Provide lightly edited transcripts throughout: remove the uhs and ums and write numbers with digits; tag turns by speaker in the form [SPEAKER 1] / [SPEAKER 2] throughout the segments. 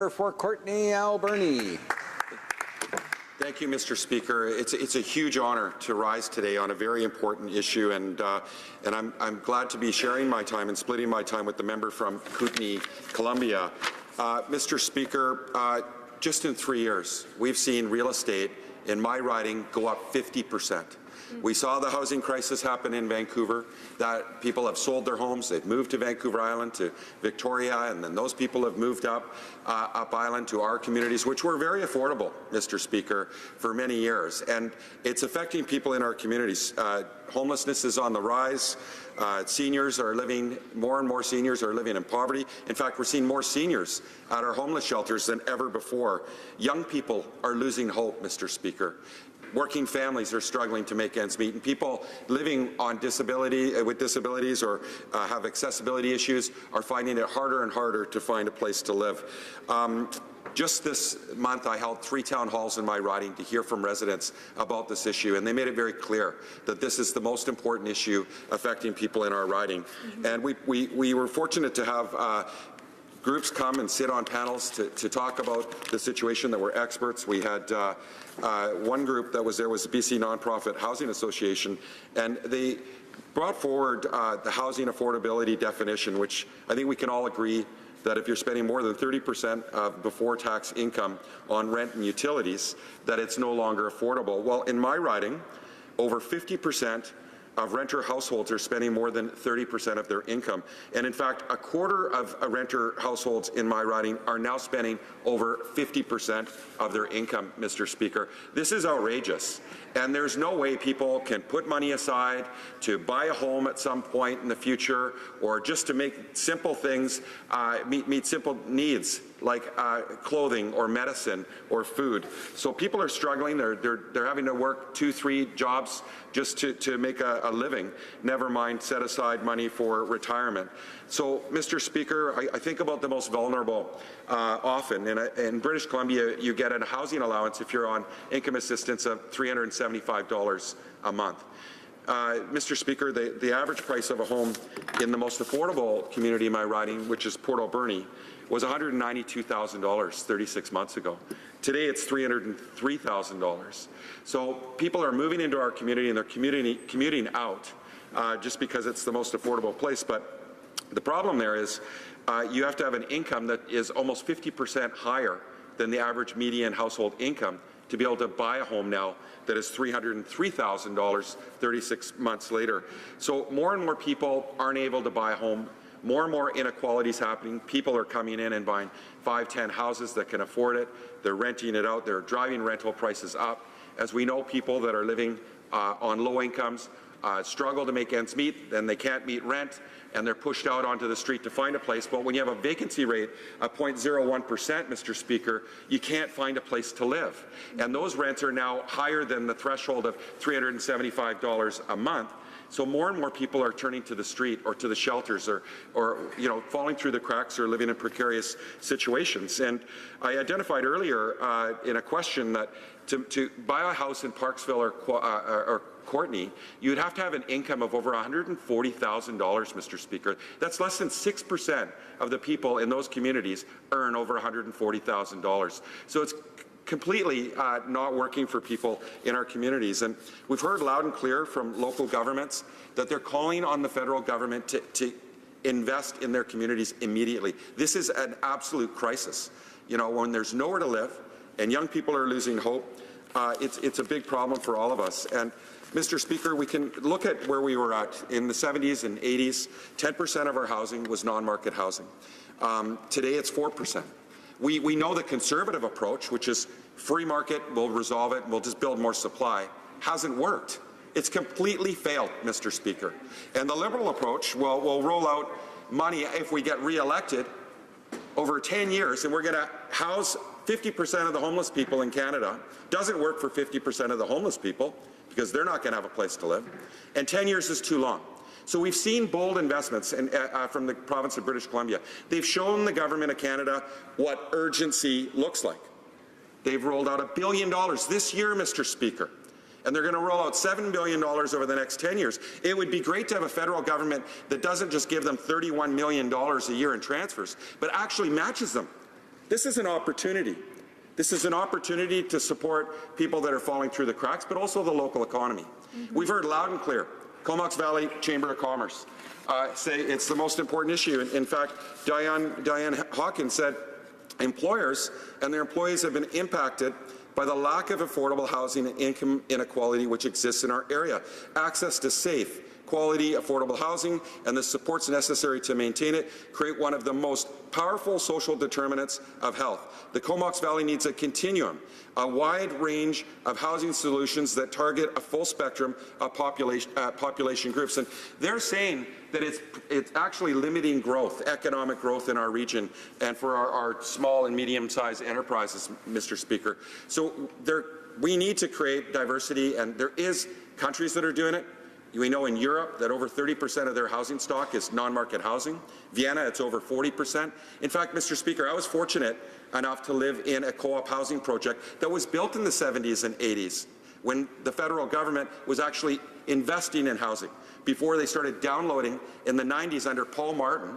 [SPEAKER 1] For Courtenay-Alberni.
[SPEAKER 2] Thank you, Mr. Speaker. It's a huge honour to rise today on a very important issue, and I'm glad to be sharing my time and splitting my time with the member from Courtenay-Columbia. Mr. Speaker, just in 3 years, we've seen real estate in my riding go up 50%. We saw the housing crisis happen in Vancouver, that people have sold their homes, they've moved to Vancouver Island, to Victoria, and then those people have moved up island to our communities, which were very affordable, Mr. Speaker, for many years. And it's affecting people in our communities. Homelessness is on the rise. Seniors are living, more and more seniors are living in poverty. In fact, we're seeing more seniors at our homeless shelters than ever before. Young people are losing hope, Mr. Speaker. Working families are struggling to make ends meet, and people living on disability, with disabilities or have accessibility issues are finding it harder and harder to find a place to live. Just this month, I held 3 town halls in my riding to hear from residents about this issue, and they made it very clear that this is the most important issue affecting people in our riding. And we were fortunate to have groups come and sit on panels to talk about the situation that were experts. We had one group that was there was the BC Nonprofit Housing Association, and they brought forward the housing affordability definition, which I think we can all agree that if you're spending more than 30% of before tax income on rent and utilities, that it's no longer affordable. Well, in my riding, over 50% of renter households are spending more than 30% of their income. And in fact, a quarter of renter households in my riding are now spending over 50% of their income, Mr. Speaker. This is outrageous. And there's no way people can put money aside to buy a home at some point in the future, or just to make simple things, meet simple needs like clothing or medicine or food. So people are struggling. They're having to work 2-3 jobs just to make a living, never mind set aside money for retirement. So, Mr. Speaker, I think about the most vulnerable often. In British Columbia, you get a housing allowance if you're on income assistance of $375 a month. Mr. Speaker, the average price of a home in the most affordable community in my riding, which is Courtenay-Alberni, was $192,000 36 months ago. Today it's $303,000. So people are moving into our community and they're commuting out just because it's the most affordable place. But the problem there is you have to have an income that is almost 50% higher than the average median household income to be able to buy a home now that is $303,000 36 months later. So more and more people aren't able to buy a home. More and more inequality is happening. People are coming in and buying 5-10 houses that can afford it. They're renting it out. They're driving rental prices up. As we know, people that are living on low incomes struggle to make ends meet, then they can't meet rent, and they're pushed out onto the street to find a place. But when you have a vacancy rate of 0.01%, Mr. Speaker, you can't find a place to live. And those rents are now higher than the threshold of $375 a month. So more and more people are turning to the street or to the shelters or falling through the cracks or living in precarious situations. And I identified earlier in a question that to buy a house in Parksville or Courtenay, you'd have to have an income of over $140,000, Mr. Speaker. That's less than 6% of the people in those communities earn over $140,000. So it's completely not working for people in our communities. And we've heard loud and clear from local governments that they're calling on the federal government to invest in their communities immediately. This is an absolute crisis. When there's nowhere to live and young people are losing hope, it's a big problem for all of us. And Mr. Speaker, we can look at where we were at in the 70s and 80s. 10% of our housing was non-market housing. Today it's 4%. We know the conservative approach, which is free market, we'll resolve it, we'll just build more supply, hasn't worked. It's completely failed, Mr. Speaker. And the Liberal approach will roll out money if we get re-elected over 10 years, and we're going to house 50% of the homeless people in Canada. Doesn't work for 50% of the homeless people because they're not going to have a place to live. And 10 years is too long. So we've seen bold investments from the province of British Columbia. They've shown the government of Canada what urgency looks like. They've rolled out $1 billion this year, Mr. Speaker, and they're going to roll out $7 billion over the next 10 years. It would be great to have a federal government that doesn't just give them $31 million a year in transfers, but actually matches them This is an opportunity. This is an opportunity to support people that are falling through the cracks, but also the local economy. We've heard loud and clear, Comox Valley Chamber of Commerce say it's the most important issue. In fact, Diane Hawkins said employers and their employees have been impacted by the lack of affordable housing and income inequality which exists in our area. Access to safe, quality, affordable housing and the supports necessary to maintain it create one of the most powerful social determinants of health. The Comox Valley needs a continuum, a wide range of housing solutions that target a full spectrum of population groups. And they're saying that it's actually limiting growth, economic growth in our region and for our small and medium-sized enterprises, Mr. Speaker. So we need to create diversity, and there is countries that are doing it. We know in Europe that over 30% of their housing stock is non-market housing. Vienna, it's over 40%. In fact, Mr. Speaker, I was fortunate enough to live in a co-op housing project that was built in the 70s and 80s when the federal government was actually investing in housing before they started downloading in the 90s under Paul Martin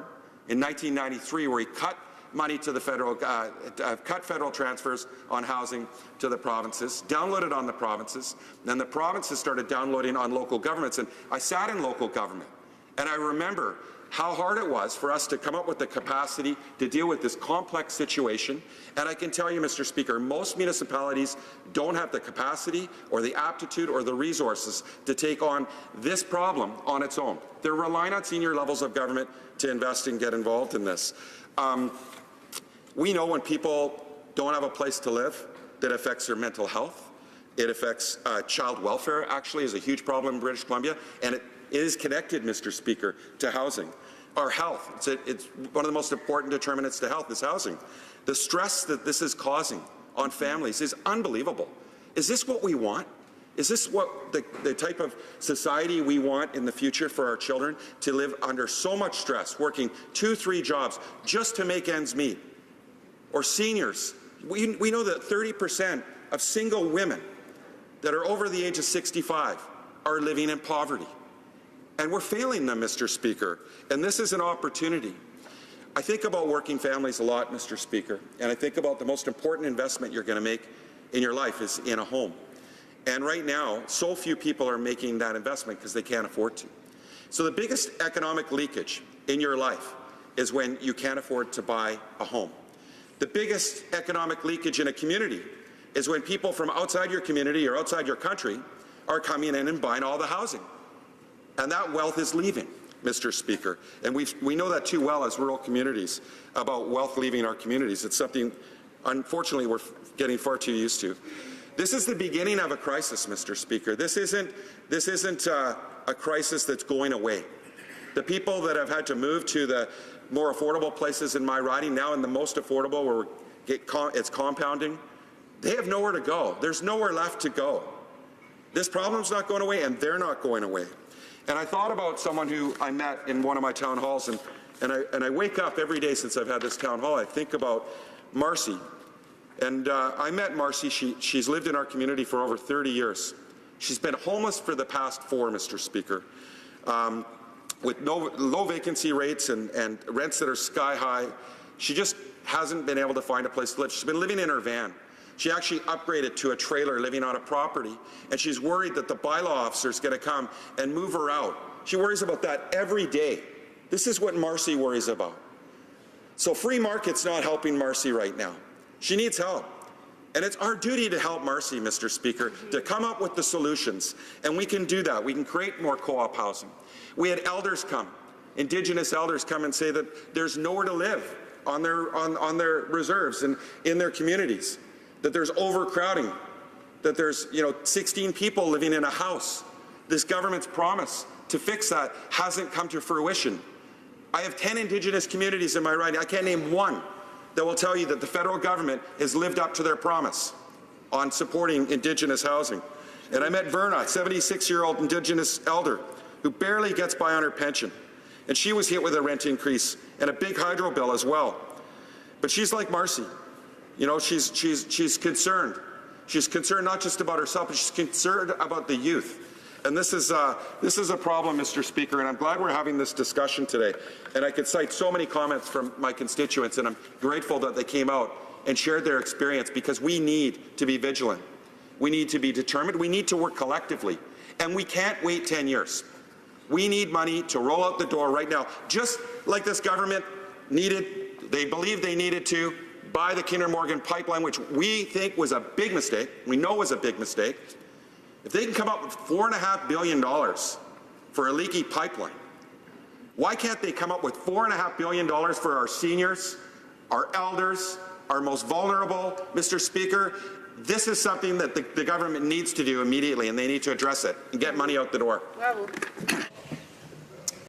[SPEAKER 2] in 1993, where he cut money to the federal, cut federal transfers on housing to the provinces, downloaded on the provinces, then the provinces started downloading on local governments. And I sat in local government, and I remember how hard it was for us to come up with the capacity to deal with this complex situation. And I can tell you, Mr. Speaker, most municipalities don't have the capacity or the aptitude or the resources to take on this problem on its own. They're relying on senior levels of government to invest and get involved in this. We know when people don't have a place to live, that affects their mental health. It affects child welfare, actually, is a huge problem in British Columbia, and it is connected, Mr. Speaker, to housing. Our health, it's one of the most important determinants to health is housing. The stress that this is causing on families is unbelievable. Is this what we want? Is this what the type of society we want in the future for our children, to live under so much stress, working 2-3 jobs just to make ends meet? Or seniors. We know that 30% of single women that are over the age of 65 are living in poverty. And we're failing them, Mr. Speaker. And this is an opportunity. I think about working families a lot, Mr. Speaker, and I think about the most important investment you're going to make in your life is in a home. And right now, so few people are making that investment because they can't afford to. So the biggest economic leakage in your life is when you can't afford to buy a home. The biggest economic leakage in a community is when people from outside your community or outside your country are coming in and buying all the housing. And that wealth is leaving, Mr. Speaker. And we know that too well as rural communities, about wealth leaving our communities. It's something, unfortunately, we're getting far too used to. This is the beginning of a crisis, Mr. Speaker. This isn't a crisis that's going away. The people that have had to move to the more affordable places in my riding, now in the most affordable where it's compounding, they have nowhere to go. There's nowhere left to go. This problem's not going away, and they're not going away. And I thought about someone who I met in one of my town halls, and I wake up every day since I've had this town hall, I think about Marcy. And I met Marcy. She's lived in our community for over 30 years. She's been homeless for the past 4, Mr. Speaker. With low vacancy rates and rents that are sky high. She just hasn't been able to find a place to live. She's been living in her van. She actually upgraded to a trailer living on a property, and she's worried that the bylaw officer is going to come and move her out. She worries about that every day. This is what Marcy worries about. So free market's not helping Marcy right now. She needs help. And it's our duty to help Marcy, Mr. Speaker, to come up with the solutions. And we can do that. We can create more co-op housing. We had elders come, Indigenous elders come and say that there's nowhere to live on their reserves and in their communities, that there's overcrowding, that there's 16 people living in a house. This government's promise to fix that hasn't come to fruition. I have 10 Indigenous communities in my riding. I can't name one that will tell you that the federal government has lived up to their promise on supporting Indigenous housing. And I met Verna, 76-year-old Indigenous elder, who barely gets by on her pension. And she was hit with a rent increase and a big hydro bill as well. But she's like Marcy. She's concerned. She's concerned not just about herself, but she's concerned about the youth. And this is a problem, Mr. Speaker, and I'm glad we're having this discussion today. And I could cite so many comments from my constituents, and I'm grateful that they came out and shared their experience, because we need to be vigilant. We need to be determined. We need to work collectively. And we can't wait 10 years. We need money to roll out the door right now, just like this government they believed they needed to buy the Kinder Morgan pipeline, which we think was a big mistake. We know was a big mistake. If they can come up with $4.5 billion for a leaky pipeline, why can't they come up with $4.5 billion for our seniors, our elders, our most vulnerable? Mr. Speaker, this is something that the government needs to do immediately, and they need to address it and get money out the door.
[SPEAKER 3] Bravo.